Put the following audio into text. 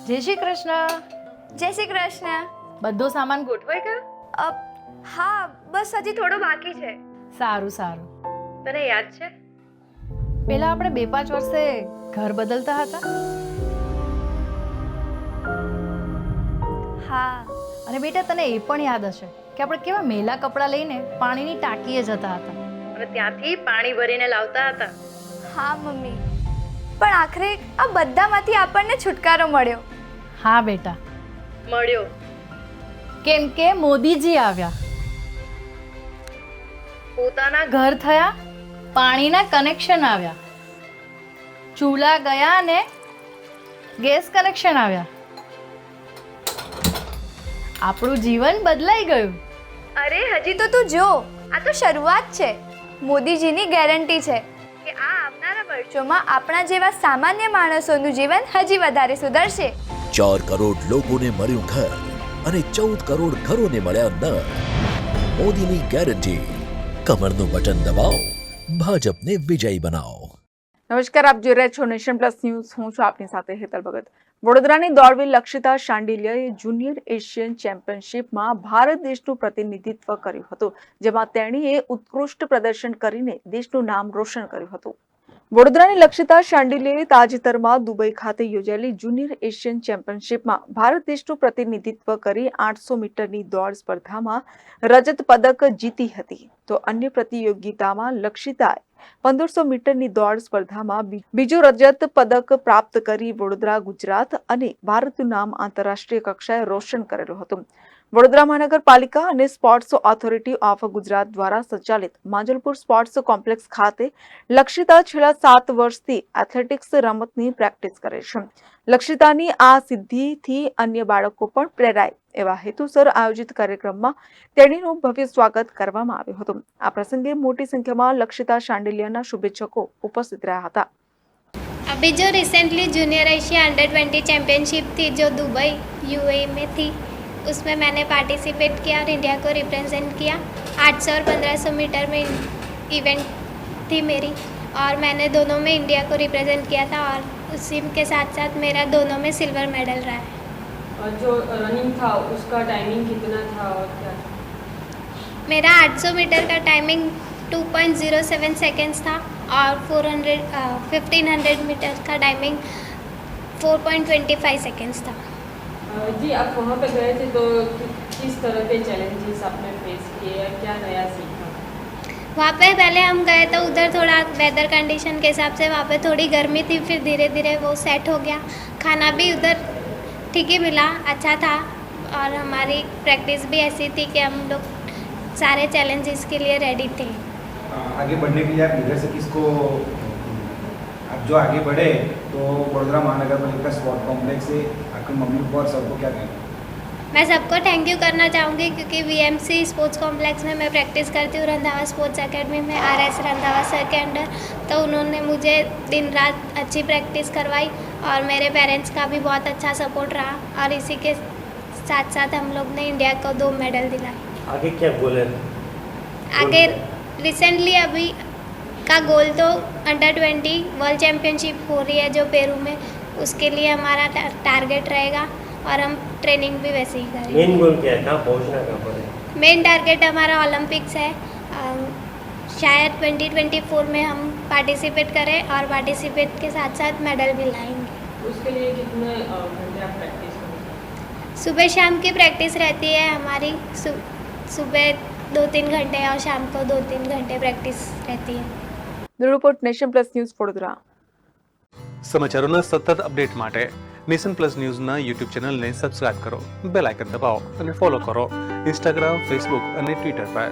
જય શ્રી કૃષ્ણ. જય શ્રી કૃષ્ણ. બધો સામાન ગોઠવાઈ ગયો? હા, બસ હજી થોડો બાકી છે. સારું સારું. તને યાદ છે પેલા આપણે 2-5 વર્ષે ઘર બદલતા હતા? હા. અને બેટા તને એ પણ યાદ હશે કે આપણે કેવા મેલા કપડાં લઈને પાણીની ટાંકીએ જતા હતા અને ત્યાંથી પાણી ભરીને લાવતા હતા. હા મમ્મી, પણ આખરે આ બધામાંથી આપણને છુટકારો મળ્યો. હા બેટા, મળ્યો. કેમ કે મોદીજી આવ્યા, પોતાના ઘર થયા, પાણીના કનેક્શન આવ્યા, ચૂલા ગયા અને ગેસ કનેક્શન આવ્યા. આપણું જીવન બદલાઈ ગયું. અરે હજી તો તું જો, આ તો શરૂઆત છે. મોદીજીની ગેરંટી છે કે આ આવનારા વર્ષોમાં આપણા જેવા સામાન્ય માણસોનું જીવન હજી વધારે સુધરશે. 4 કરોડ લોકોને મળ્યું ઘર અને 14 કરોડ ઘરોને મળ્યા નળ. મોદીની ગેરંટી. કમરનું બટન દબાવો, ભાજપને વિજયી બનાવો. નમસ્કાર, આપ જોઈ રહ્યા છો નેશન પ્લસ ન્યૂઝ. હું છું આપની સાથે હેતલ ભગત. વડોદરાની દોડવીર લક્ષિતા શાંડિલ્યએ જુનિયર એશિયન ચેમ્પિયનશિપમાં ભારત દેશનું પ્રતિનિધિત્વ કર્યું હતું, જેમાં તેણીએ ઉત્કૃષ્ટ પ્રદર્શન કરીને દેશનું નામ રોશન કર્યું હતું. વડોદરાની લક્ષિતા શાંડિલ્યએ તાજેતરમાં દુબઈ ખાતે યોજાયેલી જુનિયર એશિયન ચેમ્પિયનશિપમાં ભારત દેશનું પ્રતિનિધિત્વ કરી 800 મીટરની દોડ સ્પર્ધામાં રજત પદક જીતી હતી. તો અન્ય પ્રતિયોગિતામાં લક્ષિતાએ 1500 મીટરની દોડ સ્પર્ધામાં બીજો રજત પદક પ્રાપ્ત કરી વડોદરા, ગુજરાત અને ભારતનું નામ આંતરરાષ્ટ્રીય કક્ષાએ રોશન કરેલું હતું. વડોદરા મહાનગરપાલિકા અને સ્પોર્ટ્સ ઓથોરિટી ઓફ ગુજરાત દ્વારા સંચાલિત માંજલપુર સ્પોર્ટ્સ કોમ્પ્લેક્સ ખાતે લક્ષિતા છેલ્લા 7 વર્ષથી એથ્લેટિક્સ રમતની પ્રેક્ટિસ કરે છે. લક્ષિતાની આ સિદ્ધિથી અન્ય બાળકો પણ પ્રેરાય એવા હેતુસર આયોજિત કાર્યક્રમમાં તેણીનું ભવ્ય સ્વાગત કરવામાં આવ્યું હતું. આ પ્રસંગે મોટી સંખ્યામાં લક્ષિતા શાંડિલ્યના શુભેચ્છકો ઉપસ્થિત રહ્યા હતા. अभी जो recently junior Asia under 20 championship थी जो दुबई यूएई में थी, उसमें मैंने पार्टिसिपेट किया और इंडिया को रिप्रेजेंट किया. 800 और 1500 मीटर में इवेंट थी मेरी और मैंने दोनों में इंडिया को रिप्रेजेंट किया था और उसी के साथ साथ मेरा दोनों में सिल्वर मेडल रहा है. और जो रनिंग था उसका टाइमिंग कितना था और क्या था? मेरा 800 मीटर का टाइमिंग 2.07 सेकेंड्स था और 1500 मीटर का टाइमिंग 4.25 सेकेंड्स था. जी, आप वहाँ पे गए थे तो किस तरह के चैलेंजेस आपने फेस किए या क्या नया सीखा? वहाँ पे पहले हम गए तो उधर थोड़ा वेदर कंडीशन के हिसाब से वहाँ पे थोड़ी गर्मी थी, फिर धीरे धीरे वो सेट हो गया. खाना भी उधर ठीक ही मिला, अच्छा था और हमारी प्रैक्टिस भी ऐसी थी कि हम लोग सारे चैलेंजेस के लिए रेडी थे. आगे बढ़ने के लिए आप इधर से किसको, आप जो आगे बढ़े तो वडोदरा महानगर पालिका स्पोर्ट कॉम्प्लेक्स से आपकी मम्मी को और सबको क्या कहें? मैं सबको थैंक यू करना चाहूँगी क्योंकि वीएमसी स्पोर्ट्स कॉम्प्लेक्स में मैं प्रैक्टिस करती हूँ रंधावा स्पोर्ट्स एकेडमी में RS रंधावा सर के अंडर. तो उन्होंने मुझे दिन रात अच्छी प्रैक्टिस करवाई और मेरे पेरेंट्स का भी बहुत अच्छा सपोर्ट रहा और इसी के साथ साथ हम लोग ने इंडिया को 2 मेडल दिलाए. आगे क्या गोल है? आगे रिसेंटली अभी का गोल तो अंडर 20 वर्ल्ड चैम्पियनशिप हो रही है जो पेरू में, उसके लिए हमारा टारगेट रहेगा और हम ट्रेनिंग भी वैसे ही करेंगे. मेन गोल क्या है, कहाँ पहुँचना कहाँ पर है? मेन टारगेट हमारा ओलंपिक्स है. शायद 2024 में हम पार्टिसिपेट करें और पार्टिसिपेट के साथ साथ मेडल भी लाएंगे. उसके लिए कितने घंटे आप प्रैक्टिस करेंगे? सुबह शाम की प्रैक्टिस रहती है हमारी. सुबह 2-3 घंटे और शाम को 2-3 घंटे प्रैक्टिस रहती है. Bureau report nation plus news Vadodara. સમાચારોના સતત અપડેટ માટે નેશન પ્લસ ન્યૂઝના યુટ્યુબ ચેનલને સબસ્ક્રાઇબ કરો, બેલ આઇકન દબાવો અને ફોલો કરો ઇન્સ્ટાગ્રામ, ફેસબુક અને ટ્વિટર પર.